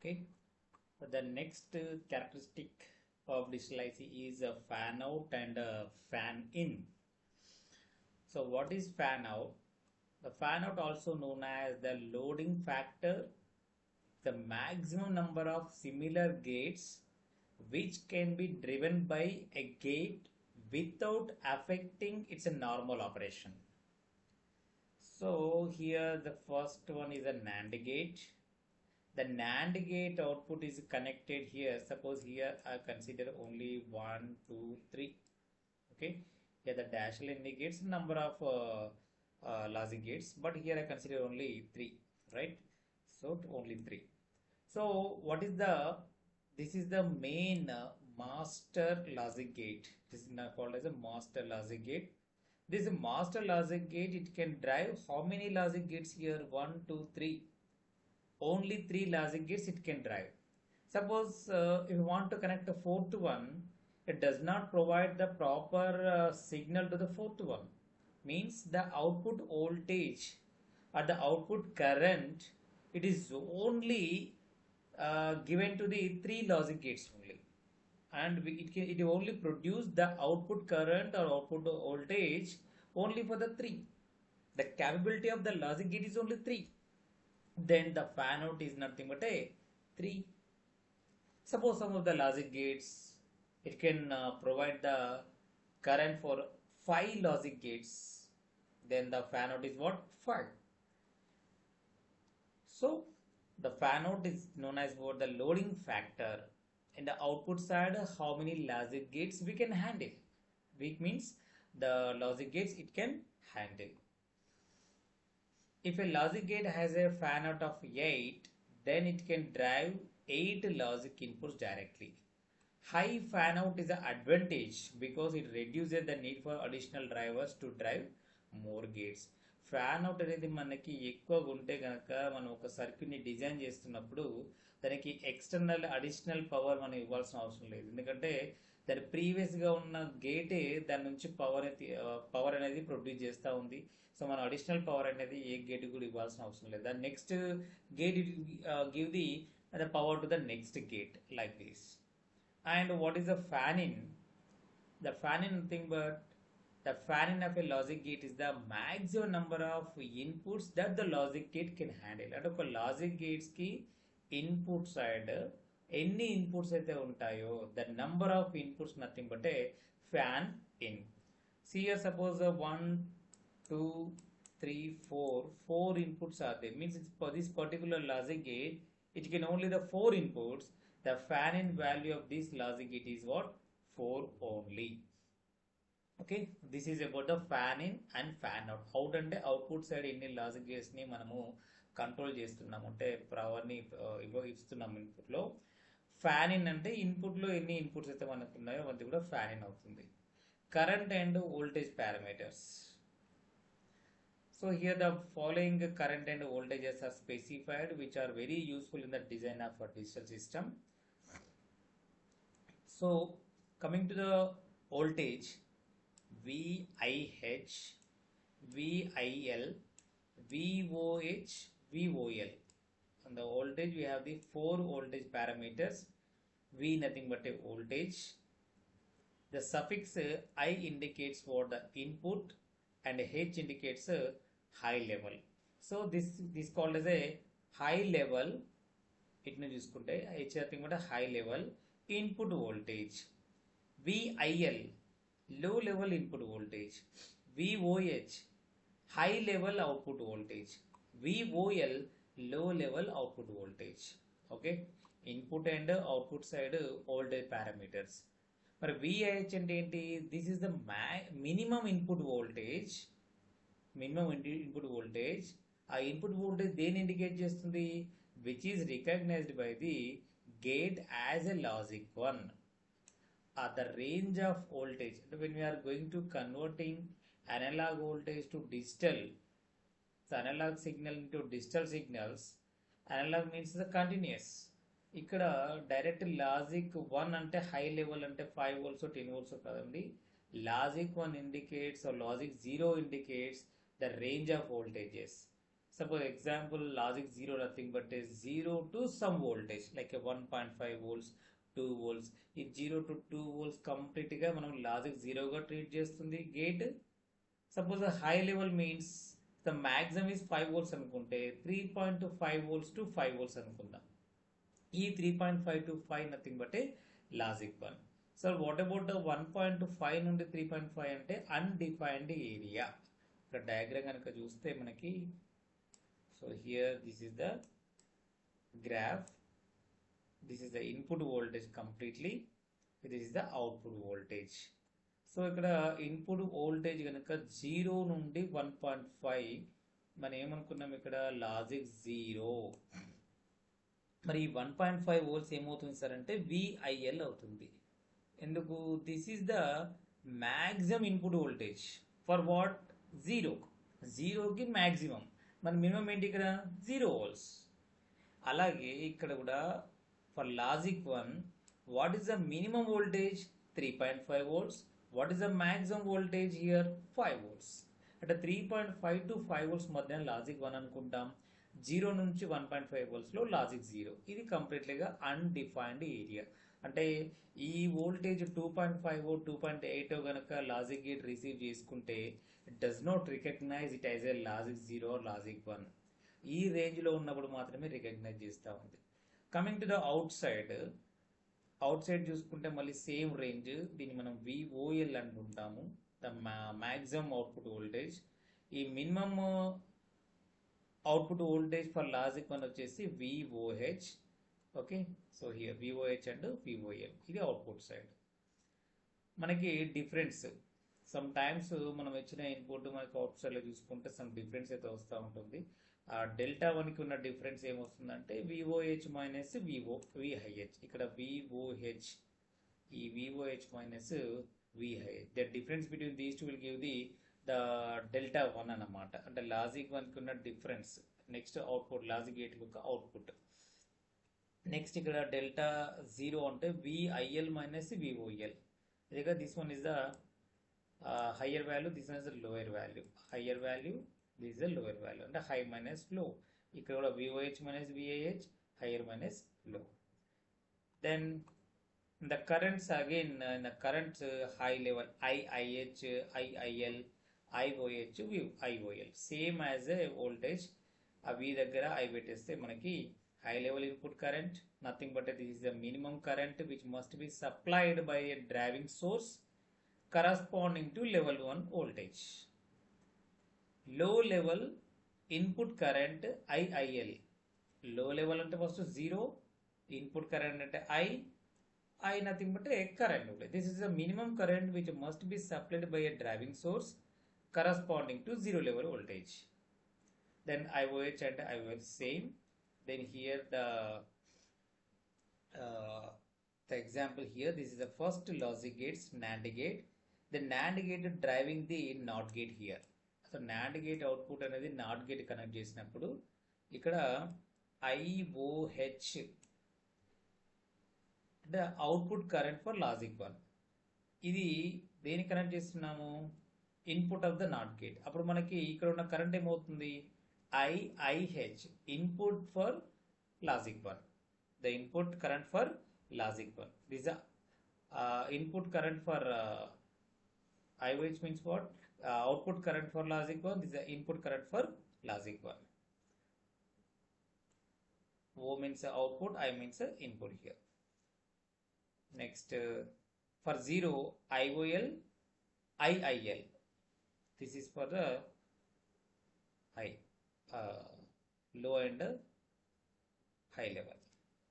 Okay, the next characteristic of digital IC is a fan out and a fan in. So what is fan out? The fan out, also known as the loading factor, the maximum number of similar gates which can be driven by a gate without affecting its normal operation. So here the first one is a NAND gate. The NAND gate output is connected here. Suppose here I consider only 1, 2, 3. Okay, here the dash line indicates number of logic gates, but here I consider only 3, right? So only 3. So what is this is the main master logic gate. This is now called as a master logic gate. This master logic gate, it can drive how many logic gates here? 1, 2, 3. Only 3 logic gates it can drive. Suppose if you want to connect the fourth one, it does not provide the proper signal to the fourth one. Means the output voltage or the output current, it is only given to the 3 logic gates only, and it only produce the output current or output voltage only for the 3. The capability of the logic gate is only 3. Then the fan out is nothing but a 3. Suppose some of the logic gates, it can provide the current for 5 logic gates, then the fan out is what? 5. So the fan out is known as what? The loading factor. In the output side, how many logic gates we can handle. Which means the logic gates it can handle. If a logic gate has a fan out of 8, then it can drive 8 logic inputs directly. High fan out is an advantage because it reduces the need for additional drivers to drive more gates. Fan out అనేది మనకి ఎక్కువగా ఉంటే కనుక మనం ఒక సర్క్యూట్ని design చేస్తున్నప్పుడు దానికి ఎక్స్టర్నల్ అడిషనల్ పవర్ మనం ఇవ్వాల్సిన అవసరం లేదు. ఎందుకంటే దాని ప్రీవియస్గా ఉన్న గేటే దాని నుంచి పవర్ అనేది ప్రొడ్యూస్ చేస్తూ ఉంది. సో మనం అడిషనల్ పవర్ అనేది ఏ గేట్ కూడా ఇవ్వాల్సిన అవసరం లేదు. దాని next gate give the power to the next gate like this. And what is the fan in? The fan in nothing but the fan in of a logic gate is the maximum number of inputs that the logic gate can handle. అంటే ఒక logic gates కి input side ఎన్ని inputs అయితే ఉంటాయో the number of inputs nothing but a fan in. సియర్ suppose 1, 2, 3, 4 inputs are there. Means it's for this particular logic gate it can only the 4 inputs. The fan in value of this logic gate is what? 4 only. Okay, this is about the fan in and fan out. Out అంటే output side ఎన్ని logic gates ని మనము control చేస్తున్నాము అంటే power ని ఇస్తున్నాము input లో. Fan in అంటే ఇన్పుట్ లో ఎన్ని ఇన్పుట్స్ అయితే మనకు ఉన్నాయో అది కూడా ఫ్యాన్ ఇన్ అవుతుంది. Current and voltage parameters. So here the following current and voltages are specified which are very useful in the design of a digital system. So coming to the voltage, VIH, VIL, VOH, VOL. On the voltage we have the 4 voltage parameters. V nothing but a voltage. The suffix I indicates for the input and H indicates a high level. So this called as a high level. ఇట్ని చూసుకుంటే H nothing but a high level input voltage. VIL low level input voltage. VOH high level output voltage. VOL low level output voltage. Okay, input and output side voltage parameters. మరి VIH అంటే ఏంటి? This is the minimum input voltage. Minimum input voltage. ఆ input voltage దేని indicate చేస్తుంది? Which is recognised by the gate as a logic 1. The range of voltage అంటే when we're going to converting analogue voltage to digital, analogue signal into digital signals. Analogue means the continuous. ఇక్కడ direct logic 1 అంటే high level అంటే 5 volts 10 volts కాదండి. Logic 1 indicates or logic 0 indicates the range of voltages. Suppose example logic 0 nothing but a 0 to some voltage like a 1.5 volts 2 volts. ఈ 0 to 2 volts complete గా మనం logic 0 గా treat చేస్తుంది gate. Suppose high level means the maximum is 5 volts అనుకుంటే 3.5 volts to 5 volts అనుకుందాం. ఈ 3.5 to 5 nothing but logic 1. So what about 1.5 నుండి 3.5 అంటే అన్డిఫైన్డ్ ఏరియా. ఇక్కడ డయాగ్రామ్ కనుక చూస్తే మనకి, so here this is the graph, this is the input voltage completely, this is the output voltage. So ఇక్కడ input voltage కనుక 0 నుండి 1.5 మనం ఏమనుకున్నాం ఇక్కడ లాజిక్ 0. మరి 1.5 వోల్ట్స్ ఏమవుతుంది సార్ అంటే VIL అవుతుంది. ఎందుకు? This is the maximum input voltage for what 0కి మ్యాక్సిమం. మరి మినిమం ఏంటి ఇక్కడ 0 volts. అలాగే ఇక్కడ కూడా for logic 1 what is the minimum voltage 3.5 volts. What is the maximum voltage here 5 volts. అంటే 3.5 to 5 volts మధ్య లాజిక్ 1 అనుకుంటాం. 0 నుంచి 1.5 voltsలో లాజిక్ 0. ఇది కంప్లీట్లీగా అన్డిఫైన్డ్ ఏరియా. అంటే ఈ వోల్టేజ్ 2.5 2.8 కనుక లాజిక్ గేట్ రిసీవ్ చేసుకుంటే it does not recognize it as a logic 0 or logic 1. ఈ రేంజ్లో ఉన్నప్పుడు మాత్రమే రికగ్నైజ్ చేస్తూ ఉంది. Coming to the outside చూసుకుంటే మళ్ళీ సేమ్ రేంజ్, దీన్ని మనం VOL అనుకుంటాము, ద మ్యాక్సిమం అవుట్పుట్ వోల్టేజ్. ఈ minimum output voltage for logic 1 వచ్చేసి VOH. Okay, so here VOH and VOL, ఇది అవుట్పుట్ సైడ్. మనకి డిఫరెన్స్ సమ్ టైమ్స్ మనం ఇచ్చిన ఇన్పుట్ మనకి అవుట్ సైడ్లో చూసుకుంటే సమ్ డిఫరెన్స్ అయితే వస్తూ ఉంటుంది. ఆ డెల్టా 1కి ఉన్న డిఫరెన్స్ ఏమొస్తుందంటే VOH మైనస్ VIH. ఇక్కడ VOH, ఈ VOH minus VIH, the difference between these two will give the delta 1 అన్నమాట. అంటే లాజిక్ 1కి ఉన్న డిఫరెన్స్. నెక్స్ట్ అవుట్పుట్ లాజిక్ 8 యొక్క అవుట్పుట్. నెక్స్ట్ ఇక్కడ డెల్టా 0 అంటే VIL మైనస్ VOL. ఇదిగా this one is the higher value, this one is the lower value. Higher value, this is the lower value, అంటే high minus low. ఇక్కడ కూడా VOH minus VIH, higher minus low. Then the currents again in the current high level IIH, IIL, IOH, IOL same as a voltage. అవి దగ్గర I పెట్టేస్తే మనకి high level input current, nothing but this is the minimum current which must be supplied by a driving source corresponding to level 1 voltage. Low level input current IIL. Low level అంటే first 0, input current అంటే I nothing but a current. This is the minimum current which must be supplied by a driving source corresponding to 0 level voltage. Then IOH and IOH same. Then here the example here, this is the first logic gates, NAND gate. The NAND gate driving the NOT gate here. So NAND gate output అనేది NOT gate connect చేసినప్పుడు ఇక్కడ IOH అంటే output current for logic 1. ఇది దేని connect చేస్తున్నాము? Input of the not gate. అప్పుడు మనకి ఇక్కడ ఉన్న కరెంట్ ఏమవుతుంది? IIH, input for logic 1. The input current for logic 1. This input current for IOH means what? Output current for logic 1. This is the input current for logic 1. O means output, I means input here. Next, for 0, IOL, IIL. This is for the high, low and high level.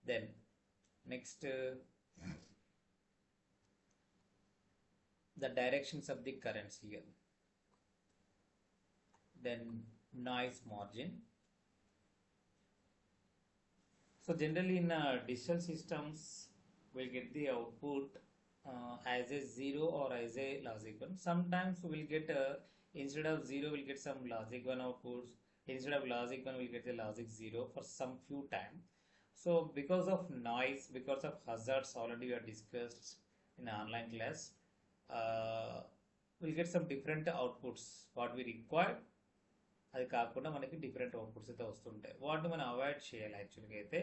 Then next, the directions of the currents here. Then noise margin. So generally in digital systems, we'll get the output as a 0 or as a logic 1. Sometimes we'll get instead of 0 we'll get some logic 1 outputs. Instead of logic 1 we'll get the logic 0 for some few time. So because of noise, because of hazards already we have discussed in an online class, we'll get some different outputs what we require అది కాకుండా మనకి different outputs అయితే వస్తుంటాయి. వాటిని మనం avoid చేయాలి యాక్చువల్గా అయితే.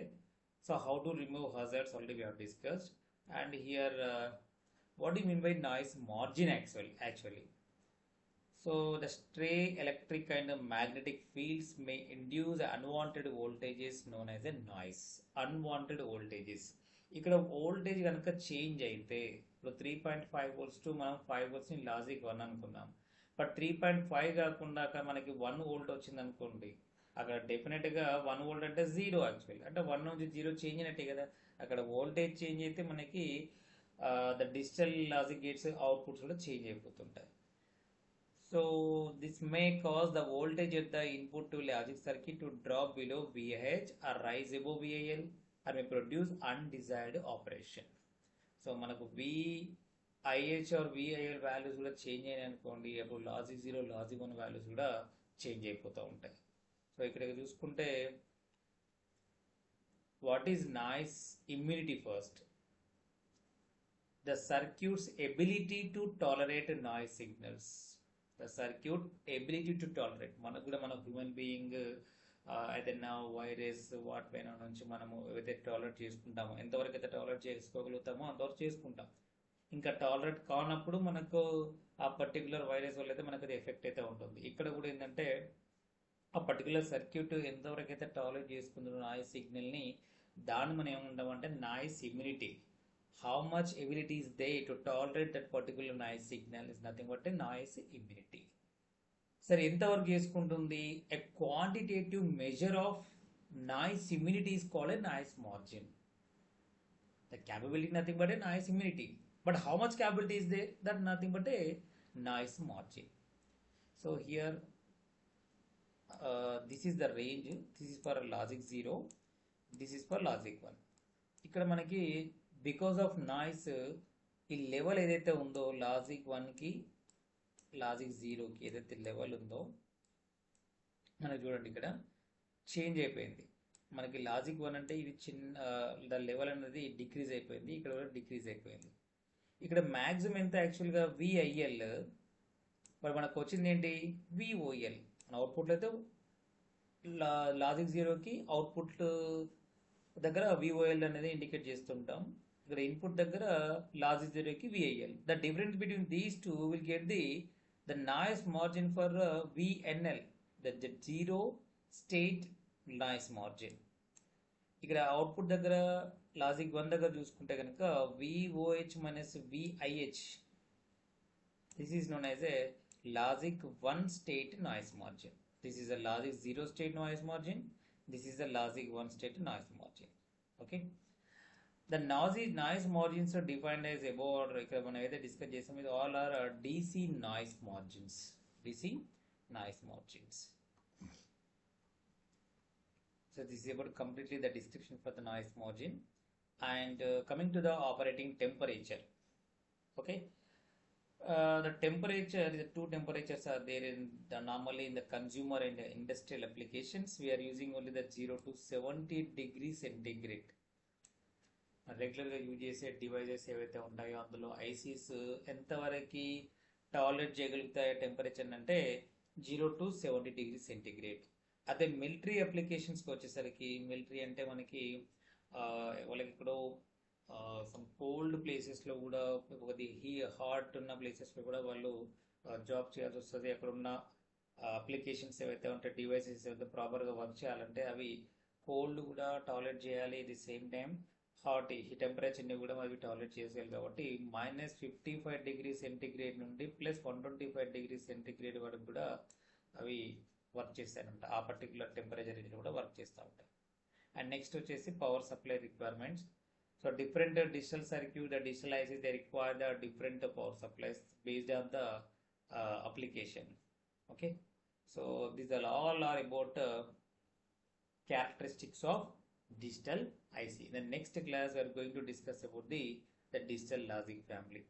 So how to remove hazards already we have discussed. And here what do you mean by noise margin actually? So the stray electric and magnetic fields may induce unwanted voltages known as a noise. Unwanted voltages. ఇక్కడ voltage కనుక change అయితే ఇప్పుడు 3.5 volts to మనం 5 volts ని logic 1 అనుకున్నాం. But 3.5 కాకుండా అక్కడ మనకి 1 వోల్ట్ వచ్చింది అనుకోండి, అక్కడ డెఫినెట్గా 1 వోల్ట్ అంటే 0 యాక్చువల్లీ, అంటే 1 నుంచి 0 చేంజ్ అయినట్టే కదా. అక్కడ వోల్టేజ్ చేంజ్ అయితే మనకి the digital logic gates outputs కూడా చేంజ్ అయిపోతుంటాయి. So this may cause the voltage at the input to logic circuit to drop below VIH or rise above VIL or may produce undesired operation. So మనకు VIH or VIL values కూడా change అయినాయి అనుకోండి, అప్పుడు logic 0 logic 1 values కూడా change అయిపోతూ ఉంటాయి. So ఇక్కడ చూసుకుంటే what is noise immunity first? The circuit's ability to tolerate noise signals. The circuit ability to tolerate. మనకు కూడా మన హ్యూమన్ బీయింగ్ ఏదైనా వైరస్ వాటిపైన నుంచి మనము ఏదైతే టాలరేట్ చేసుకుంటామో, ఎంతవరకు అయితే టాలరేట్ చేసుకోగలుగుతామో అంతవరకు చేసుకుంటాం. ఇంకా టాలరేట్ కానప్పుడు మనకు ఆ పర్టికులర్ వైరస్ వల్ల అయితే మనకు అది ఎఫెక్ట్ అయితే ఉంటుంది. ఇక్కడ కూడా ఏంటంటే ఆ పర్టికులర్ సర్క్యూట్ ఎంతవరకు అయితే టాలరేట్ చేసుకుందో నాయిస్ సిగ్నల్ని, దాన్ని మనం ఏమంటామంటే noise immunity. How much ability is there to tolerate that particular noise signal is nothing but a noise immunity. సరే, ఎంతవరకు చేసుకుంటుంది? A quantitative measure of noise immunity is called a noise margin. The capability nothing but a noise immunity. But how much capability is there? That nothing but a noise margin. So here this is the range. This is for logic 0. This is for logic 1. ఇక్కడ మనకి because of noise ఈ level ఏదైతే ఉందో logic 1కి logic 0కి ఏదైతే level ఉందో మనకి చూడండి ఇక్కడ చేంజ్ అయిపోయింది. మనకి లాజిక్ 1 అంటే ఇది ద లెవెల్ అనేది డిక్రీజ్ అయిపోయింది, ఇక్కడ కూడా డిక్రీజ్ అయిపోయింది. ఇక్కడ మ్యాక్సిమం ఎంత యాక్చువల్గా VIL, మరి మనకు వచ్చింది ఏంటి VOL. మన అవుట్పుట్లో అయితే లాజిక్ 0కి అవుట్పుట్ దగ్గర VOL అనేది ఇండికేట్ చేస్తుంటాం. ఇక్కడ ఇన్పుట్ దగ్గర లాజిక్ 0కి VIL. The difference between these two will get the noise margin for VNL, the zero state noise margin. ఇక్కడ అవుట్పుట్ దగ్గర లాజిక్ 1 దగ్గర చూసుకుంటే కనుక VOH minus VIH, this is known as a logic 1 state noise margin. This is a logic 0 state noise margin. This is the logic 1 state noise margin. Okay. The noise margins are defined as above, ఇక్కడ మనం ఏదైతే discuss చేసాం, ఇది all are DC noise margins. DC noise margins. So this is about completely the description for the noise margin. And coming to the operating temperature. Okay. The temperature, the two temperatures are there normally in the consumer and the industrial applications. We are using only the 0 to 70 degrees centigrade. రెగ్యులర్గా use చేసే devices ఏవైతే ఉంటాయో అందులో ICs ఎంతవరకు tolerate చేయగలుగుతాయో temperature అంటే 0 to 70 degrees centigrade. అదే military అప్లికేషన్స్కి వచ్చేసరికి, military అంటే మనకి వాళ్ళకి ఇక్కడ సమ్ కోల్డ్ ప్లేసెస్లో కూడా, ఒకటి హాట్ ఉన్న ప్లేసెస్లో కూడా వాళ్ళు జాబ్ చేయాల్సి వస్తుంది. అక్కడ ఉన్న అప్లికేషన్స్ ఏవైతే ఉంటాయి, డివైసెస్ ఏవైతే ప్రాపర్గా వర్క్ చేయాలంటే అవి కోల్డ్ కూడా టాలరేట్ చేయాలి, ది సేమ్ టైం హాట్ ఈ టెంపరేచర్ని కూడా అవి టాలరేట్ చేసేయాలి. కాబట్టి -55 degrees centigrade నుండి +125 degrees centigrade వరకు కూడా అవి వర్క్ చేస్తాయంట. ఆ పర్టికులర్ టెంపరేచర్ రేంజ్ కూడా వర్క్ చేస్తూ ఉంటాయి. అండ్ నెక్స్ట్ వచ్చేసి power supply requirements. So different digital circuit, the digital ICs, they require the different power supplies based on the application. Okay. So these are all are about characteristics of digital IC. In the next class, we are going to discuss about the digital logic family.